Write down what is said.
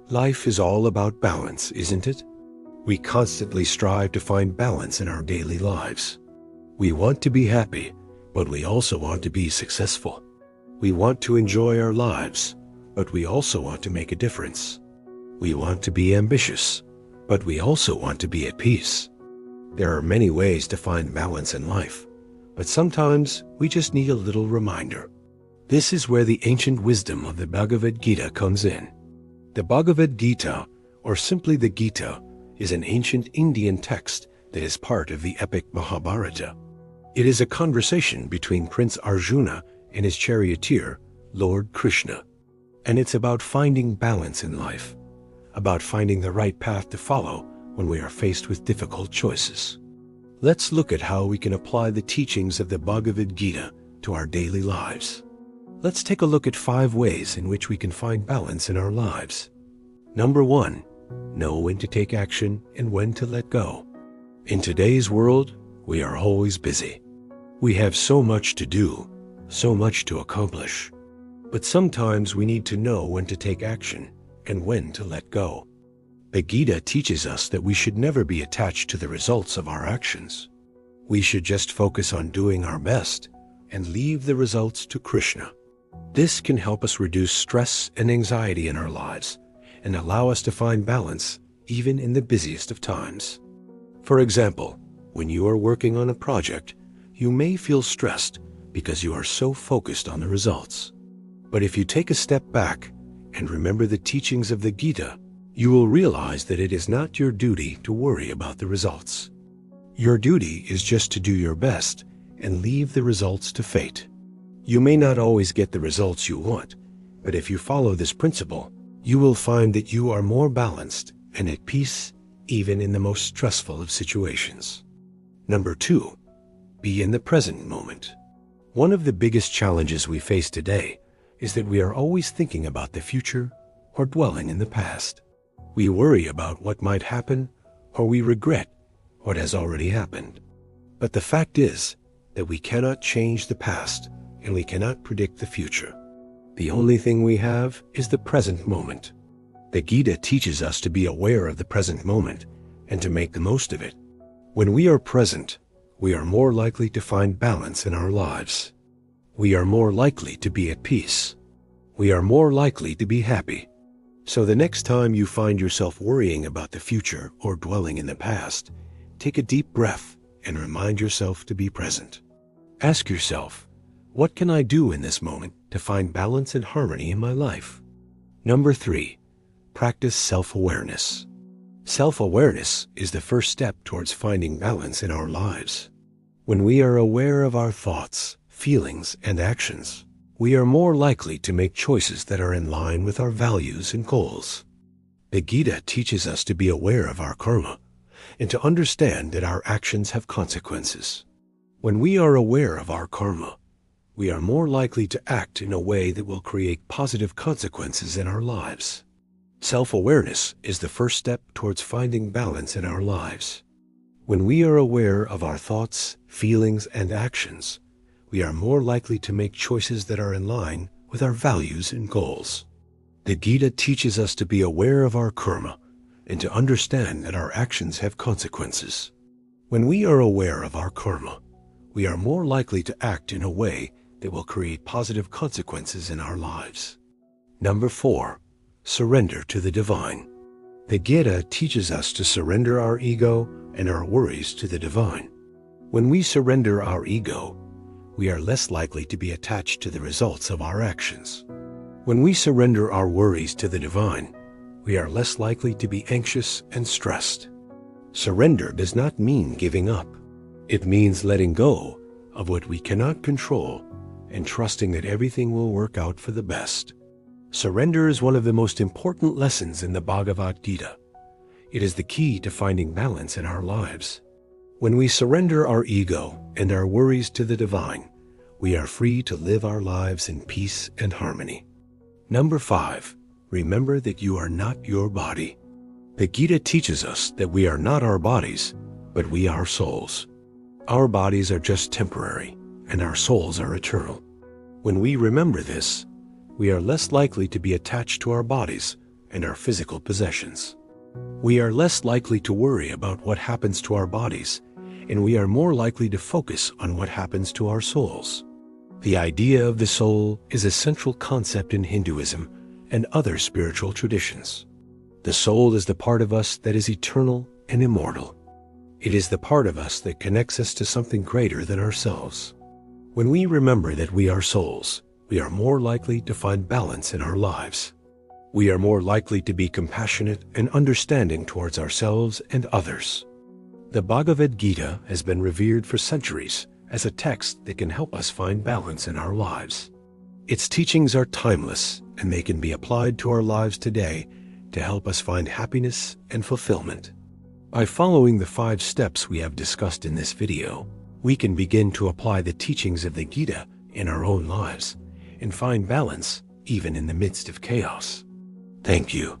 Life is all about balance, isn't it? We constantly strive to find balance in our daily lives. We want to be happy, but we also want to be successful. We want to enjoy our lives, but we also want to make a difference. We want to be ambitious, but we also want to be at peace. There are many ways to find balance in life, but sometimes we just need a little reminder. This is where the ancient wisdom of the Bhagavad Gita comes in. The Bhagavad Gita, or simply the Gita, is an ancient Indian text that is part of the epic Mahabharata. It is a conversation between Prince Arjuna and his charioteer, Lord Krishna. And it's about finding balance in life, about finding the right path to follow when we are faced with difficult choices. Let's look at how we can apply the teachings of the Bhagavad Gita to our daily lives. Let's take a look at 5 ways in which we can find balance in our lives. Number 1, know when to take action and when to let go. In today's world, we are always busy. We have so much to do, so much to accomplish. But sometimes we need to know when to take action and when to let go. The Gita teaches us that we should never be attached to the results of our actions. We should just focus on doing our best and leave the results to Krishna. This can help us reduce stress and anxiety in our lives and allow us to find balance even in the busiest of times. For example, when you are working on a project, you may feel stressed because you are so focused on the results. But if you take a step back and remember the teachings of the Gita, you will realize that it is not your duty to worry about the results. Your duty is just to do your best and leave the results to fate. You may not always get the results you want, but if you follow this principle, you will find that you are more balanced and at peace even in the most stressful of situations. Number 2, be in the present moment. One of the biggest challenges we face today is that we are always thinking about the future or dwelling in the past. We worry about what might happen, or we regret what has already happened. But the fact is that we cannot change the past and we cannot predict the future. The only thing we have is the present moment. The Gita teaches us to be aware of the present moment and to make the most of it. When we are present, we are more likely to find balance in our lives. We are more likely to be at peace. We are more likely to be happy. So the next time you find yourself worrying about the future or dwelling in the past, take a deep breath and remind yourself to be present. Ask yourself, what can I do in this moment to find balance and harmony in my life? Number 3, practice self-awareness. Self-awareness is the first step towards finding balance in our lives. When we are aware of our thoughts, feelings, and actions, we are more likely to make choices that are in line with our values and goals. The Gita teaches us to be aware of our karma and to understand that our actions have consequences. When we are aware of our karma, we are more likely to act in a way that will create positive consequences in our lives. Self-awareness is the first step towards finding balance in our lives. When we are aware of our thoughts, feelings, and actions, we are more likely to make choices that are in line with our values and goals. The Gita teaches us to be aware of our karma and to understand that our actions have consequences. When we are aware of our karma, we are more likely to act in a way that will create positive consequences in our lives. Number 4, surrender to the divine. The Gita teaches us to surrender our ego and our worries to the divine. When we surrender our ego, we are less likely to be attached to the results of our actions. When we surrender our worries to the divine, we are less likely to be anxious and stressed. Surrender does not mean giving up. It means letting go of what we cannot control and trusting that everything will work out for the best. Surrender is one of the most important lessons in the Bhagavad Gita. It is the key to finding balance in our lives. When we surrender our ego and our worries to the divine, we are free to live our lives in peace and harmony. Number 5, remember that you are not your body. The Gita teaches us that we are not our bodies, but we are souls. Our bodies are just temporary, and our souls are eternal. When we remember this, we are less likely to be attached to our bodies and our physical possessions. We are less likely to worry about what happens to our bodies, and we are more likely to focus on what happens to our souls. The idea of the soul is a central concept in Hinduism and other spiritual traditions. The soul is the part of us that is eternal and immortal. It is the part of us that connects us to something greater than ourselves. When we remember that we are souls, we are more likely to find balance in our lives. We are more likely to be compassionate and understanding towards ourselves and others. The Bhagavad Gita has been revered for centuries as a text that can help us find balance in our lives. Its teachings are timeless, and they can be applied to our lives today to help us find happiness and fulfillment. By following the 5 steps we have discussed in this video, we can begin to apply the teachings of the Gita in our own lives and find balance even in the midst of chaos. Thank you